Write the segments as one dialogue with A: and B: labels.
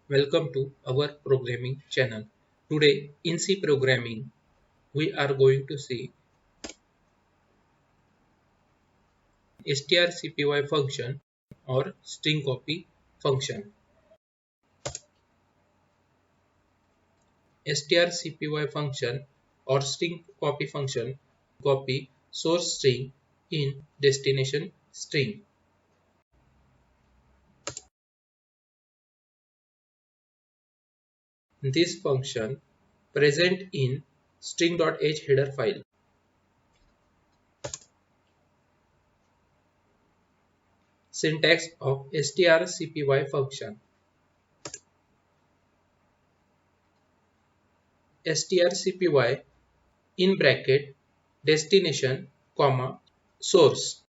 A: Welcome to our programming channel. Today in C programming we are going to see strcpy function or string copy function. Strcpy function or string copy function copy source string in destination string. This function present in string.h header file. Syntax of strcpy function. Strcpy in bracket destination comma source.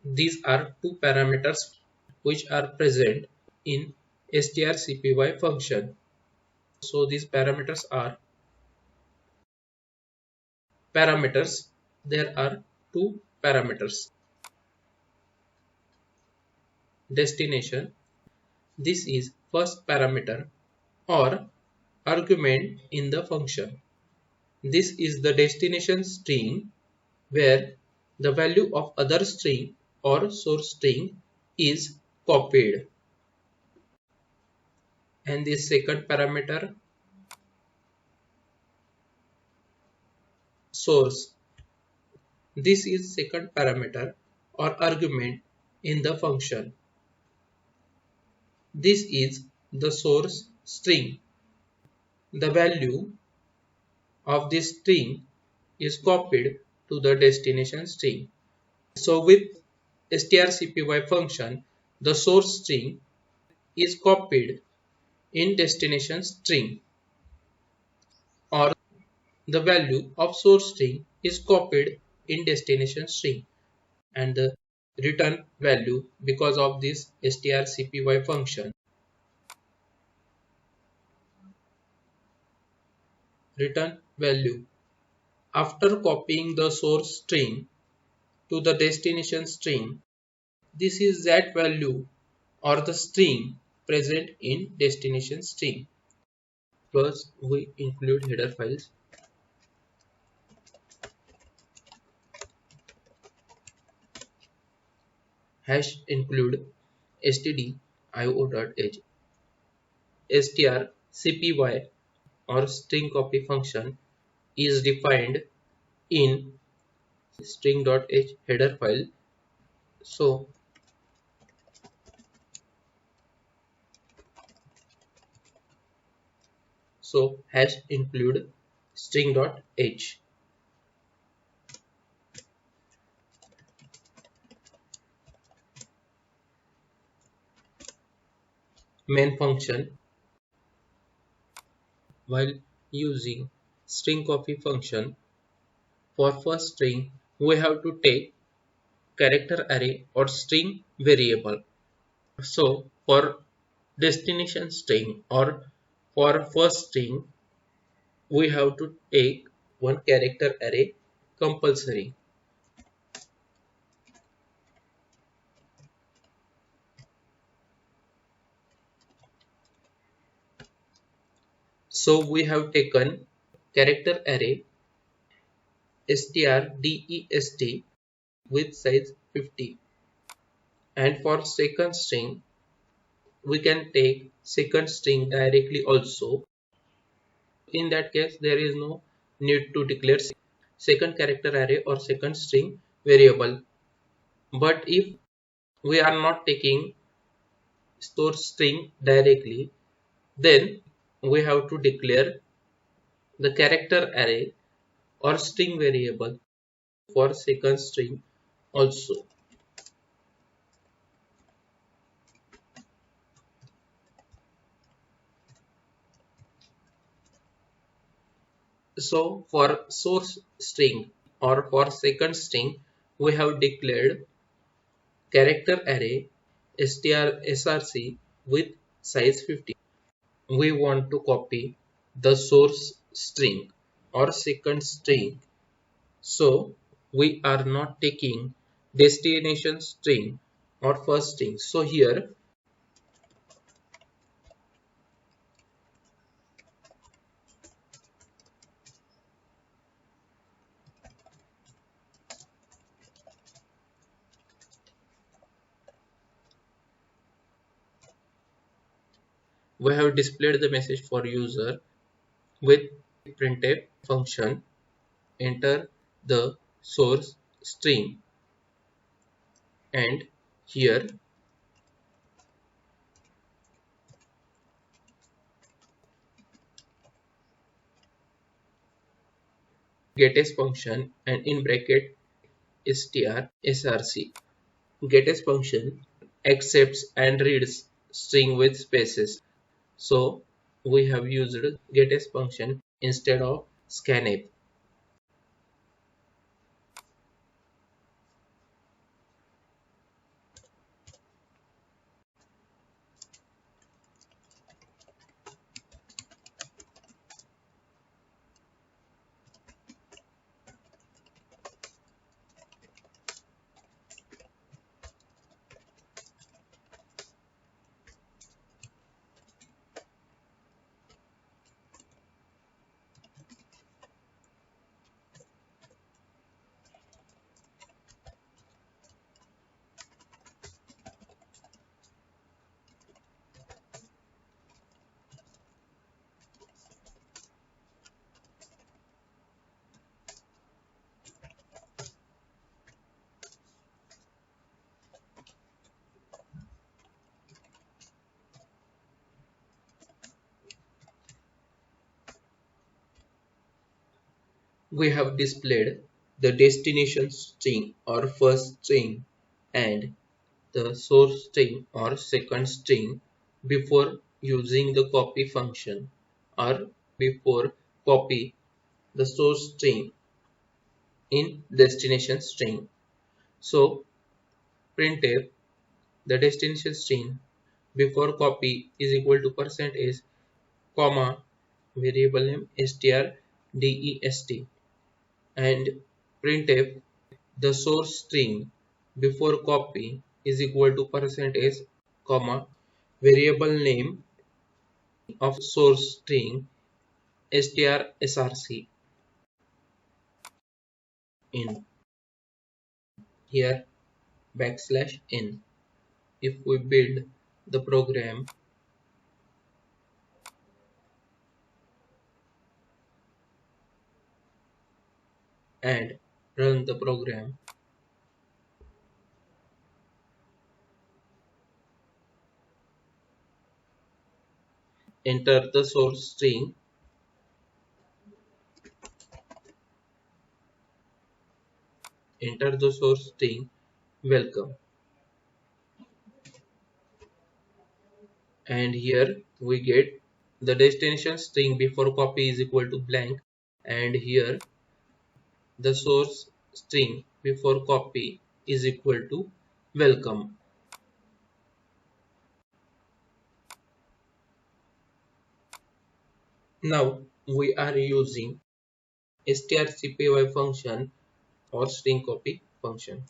A: These are two parameters which are present in strcpy function. So these parameters are parameters. There are two parameters. Destination. This is first parameter or argument in the function. This is the destination string where the value of other string or source string is copied. And the second parameter source. This is second parameter or argument in the function. This is the source string. The value of this string is copied to the destination string. So with strcpy function, the source string is copied in destination string, or the value of source string is copied in destination string, and the return value because of this strcpy function. Return value. After copying the source string to the destination string, this is that value or the string present in destination string. First, we include header files. Hash include stdio.h. strcpy or string copy function is defined in string.h header file. So hash include string.h. Main function. While using string copy function, for first string we have to take character array or string variable. So for destination string or for first string we have to take one character array compulsory. So we have taken character array strdest with size 50, and for second string we can take second string directly also. In that case there is no need to declare second character array or second string variable. But if we are not taking source string directly, then we have to declare the character array or string variable for second string also. So for source string or for second string we have declared character array src with size 50. We want to copy the source string or second string, so we are not taking destination string or first string. So here we have displayed the message for user with printf function. Enter the source string, and here getS function, and in bracket strcpy. GetS function accepts and reads string with spaces. So we have used getS function instead of scanf. We have displayed the destination string or first string and the source string or second string before using the copy function, or before copy the source string in destination string. So printf the destination string before copy is equal to %s comma variable name strdest, and printf the source string before copy is equal to %s comma variable name of source string strcpy. In here \n. If we build the program and run the program, enter the source string, welcome, and here we get the destination string before copy is equal to blank, and here the source string before copy is equal to welcome. Now we are using strcpy function or string copy function.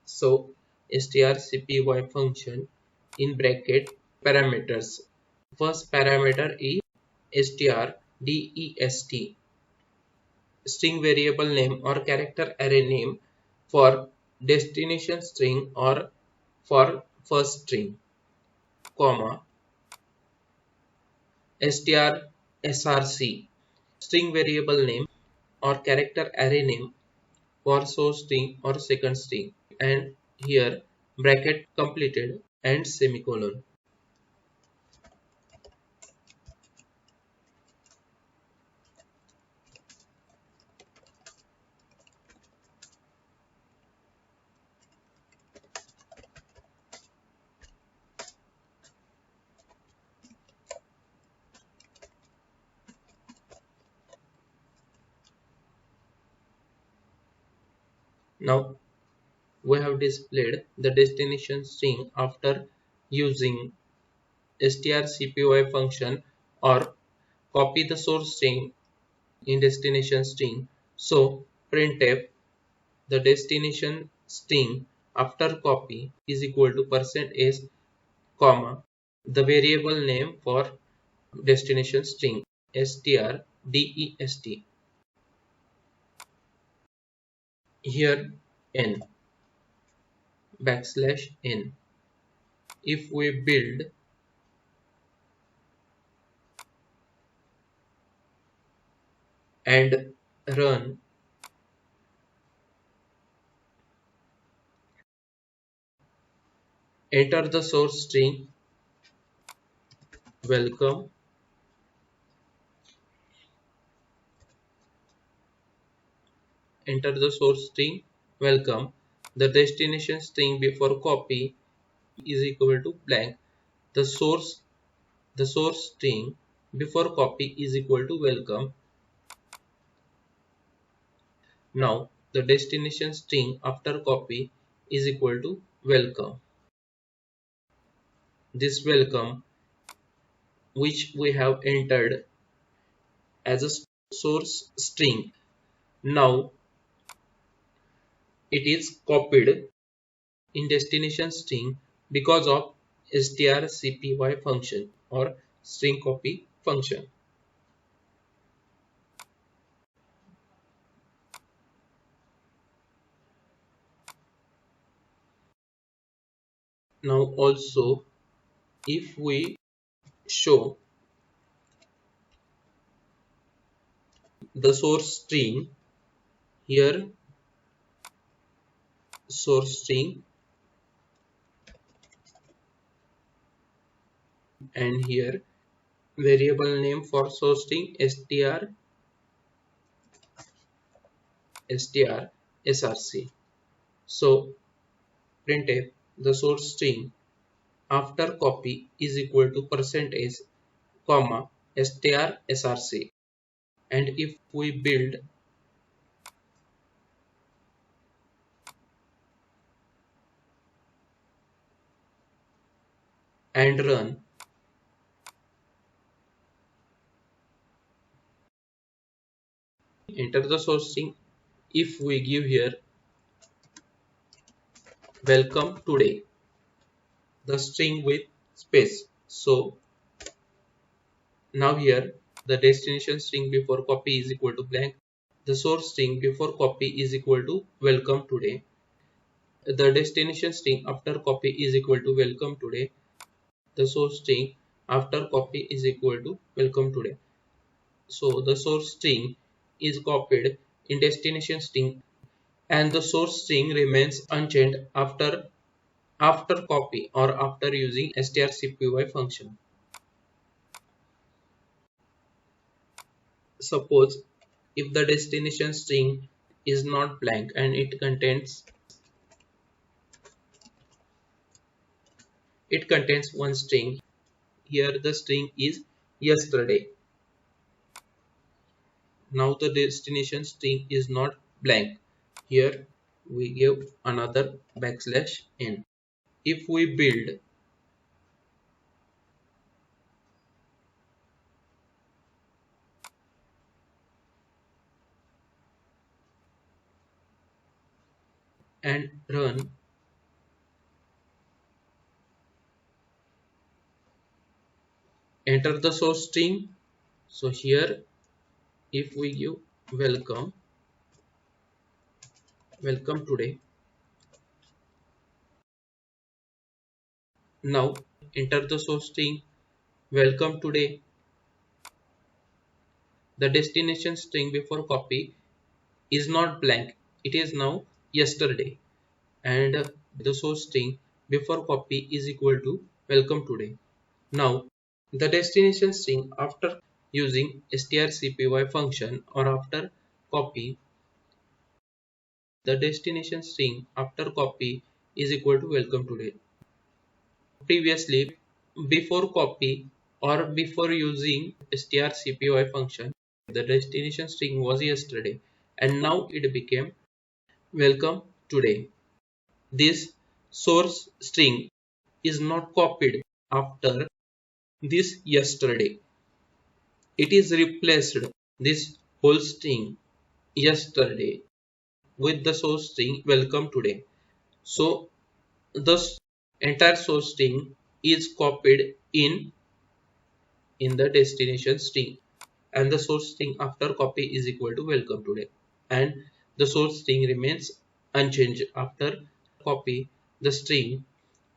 A: So strcpy function in bracket parameters. First parameter is strdest, string variable name or character array name for destination string or for first string, comma strsrc, string variable name or character array name for source string or second string, and here bracket completed and semicolon. Now we have displayed the destination string after using strcpy function or copy the source string in destination string. So printf the destination string after copy is equal to %s comma, the variable name for destination string strdest. Here n \n. If we build and run, enter the source string welcome, enter the source string welcome, the destination string before copy is equal to blank, the source string before copy is equal to welcome. Now the destination string after copy is equal to welcome. This welcome, which we have entered as a source string, now it is copied in destination string because of strcpy function or string copy function. Now also, if we show the source string, here source string and here variable name for source string src. So printf the source string after copy is equal to percentage comma src, and if we build and run, enter the source string, if we give here welcome today, the string with space, so now here the destination string before copy is equal to blank, the source string before copy is equal to welcome today, the destination string after copy is equal to welcome today, the source string after copy is equal to welcome today. So the source string is copied in destination string and the source string remains unchanged after copy or after using strcpy function. Suppose if the destination string is not blank and it contains one string, here the string is yesterday. Now the destination string is not blank, here we give another \n. If we build and run, enter the source string, so here if we give welcome today, now enter the source string welcome today, the destination string before copy is not blank, it is now yesterday, and the source string before copy is equal to welcome today. Now the destination string after using strcpy function or after copy, the destination string after copy is equal to welcome today. Previously, before copy or before using strcpy function, the destination string was yesterday and now it became welcome today. This source string is not copied after this yesterday. It is replaced this whole string yesterday with the source string welcome today. So the entire source string is copied in the destination string, and the source string after copy is equal to welcome today, and the source string remains unchanged after copy the string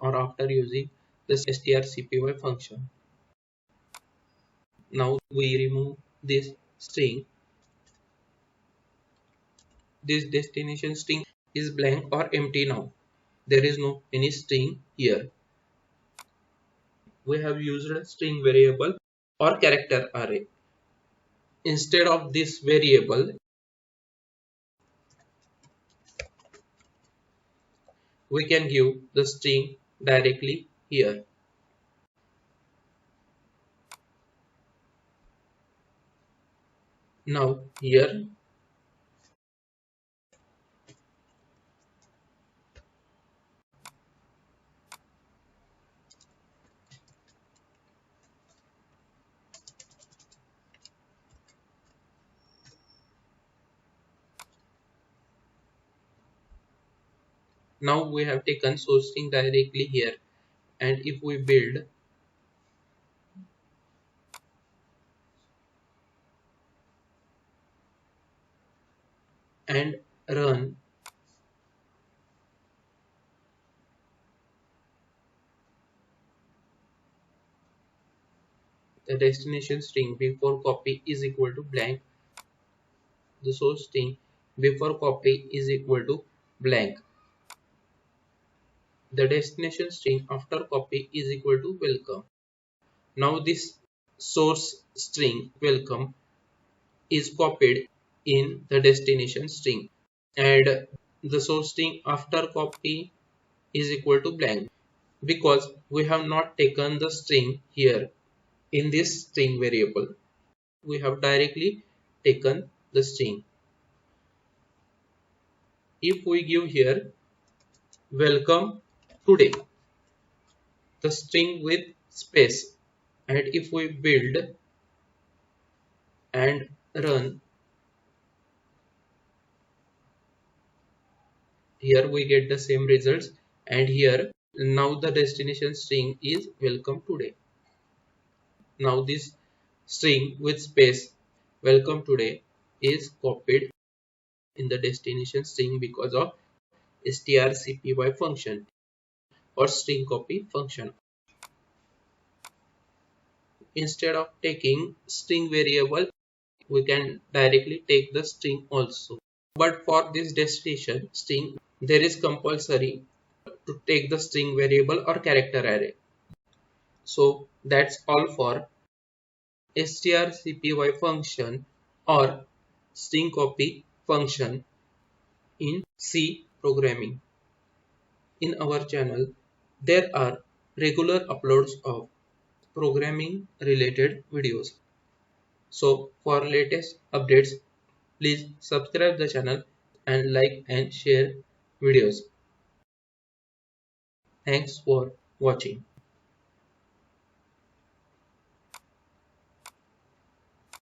A: or after using the strcpy function. Now we remove this string. This destination string is blank or empty now. There is no any string here. We have used a string variable or character array. Instead of this variable, we can give the string directly here. Now here now we have taken source string directly here, and if we build and run, the destination string before copy is equal to blank, the source string before copy is equal to blank, the destination string after copy is equal to welcome. Now this source string welcome is copied in the destination string, and the source string after copy is equal to blank, because we have not taken the string here in this string variable. We have directly taken the string. If we give here welcome today, the string with space, and if we build and run, here we get the same results, and here now the destination string is welcome today. Now this string with space welcome today is copied in the destination string because of strcpy function or string copy function. Instead of taking string variable, we can directly take the string also. But for this destination string, there is compulsory to take the string variable or character array. So that's all for strcpy function or string copy function in C programming. In our channel, there are regular uploads of programming related videos. So for latest updates, please subscribe the channel and like and share videos. Thanks for watching.